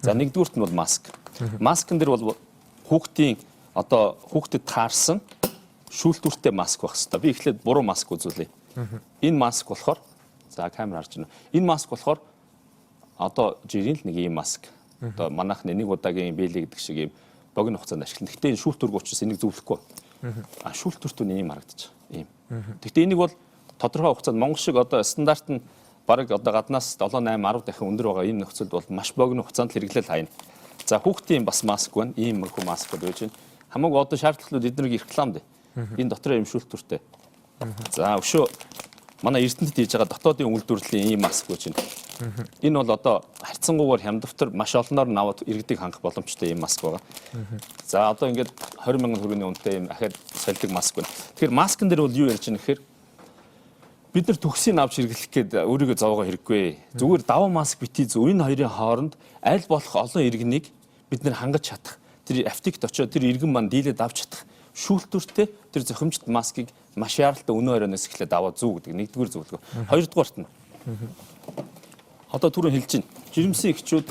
За нэгдүгüүрт нь бол маск. Маскын дээр бол хүүхдийн одоо хүүхдэд таарсан шүүлтүүртэй маск байх хэрэгтэй. Би эхлээд буруу маск үзүүлье. Энэ маск болохоор за камер харж байна. Энэ маск болохоор одоо жирийн л нэг ийм маск. Одоо манайхны нэг удаагийн бэлий гэдэг шиг ийм богино хугацаанд ашиглана. Гэхдээ энэ шүүлтүүрг учраас энийг зөвлөхгүй. А шүүлтүүртүүд ийм харагдаж ийм. Гэхдээ энийг бол тодорхой хугацаанд Монгол шиг одоо стандарт нь бараг одоо гаднаас 7 8 10 дахин өндөр байгаа ийм нөхцөлд бол маш богино хугацаанд хэрэглэл хайна. За хүүхдийн бас маск байна. Ийм мөрхүү маскуд байж байна. Хамаагүй одоо шаардлагууд эднийг реклам дээ. Энэ дотроо юм шүүлтүүртэй. За өшөө манай Эрдэнэтэд хийж байгаа дотоодын үйлдвэрлэлийн ийм маск гэж байна. Энэ бол одоо харьцангуйгаар хямдвтар маш олноор наваад иргэдийг хангах боломжтой ийм маск байгаа. За одоо ингээд 20 мянган төгрөгийн үнэтэй ийм ахаад солидог маск байна. Тэгэхээр маскын дээр бол юу ярьж байгаа нэхээр бид нар төгсийг авч хэрэглэх гээд өөрийгөө зовоогоо хэрэггүй. Зүгээр даваа маск битгий зөв энэ хоёрын хооронд аль болох олон иргэнийг бид нар хангаж чадах. Тэр аптект очиод тэр иргэн маань дийлээд авч чадах. Шүүлтүүртэй тэр зохимжит маскыг маш яралтай өнөө оройноос эхлээд аваад зүү гэдэг нэгдүгээр зөвлөгөө. Хоёрдугаарт нь одоо түрүүн хэлж байна. Жирэмсэн эхчүүд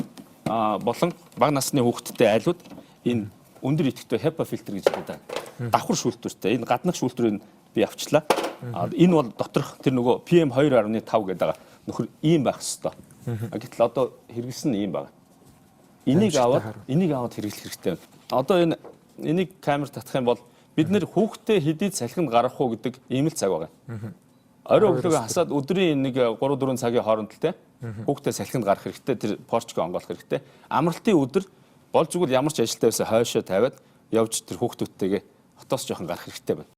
болон бага насны хүүхэдтэй айлууд энэ өндөр идэвхтэй HEPA фильтр гэж байдаг. Давхар шүүлтүүртэй. Энэ гаднах шүүлтүүрийг би авчлаа. Энэ бол доторх тэр нөгөө PM2.5 гэдэг байгаа. Нөхөр ийм байх хэвээр. Гэтэл одоо хэрэглэсэн нь ийм байна. Энийг аваад хэрэглэх хэрэгтэй байна. Одоо энийг камер татах юм бол бид нэр хүүхдээ хэдий салхинд гаргах уу гэдэг ийм л цаг байгаа. Орой өглөө хасаад өдрийн нэг 3 4 цагийн хооронд л те хүүхдээ салхинд гарах хэрэгтэй, тэр порчко онгоолох хэрэгтэй. Амралтын өдөр гол зүгэл ямар ч ажилтай байсан хойшоо тавиад явж тэр хүүхдүүдтэйгээ хотоос жоохон гарах хэрэгтэй байна.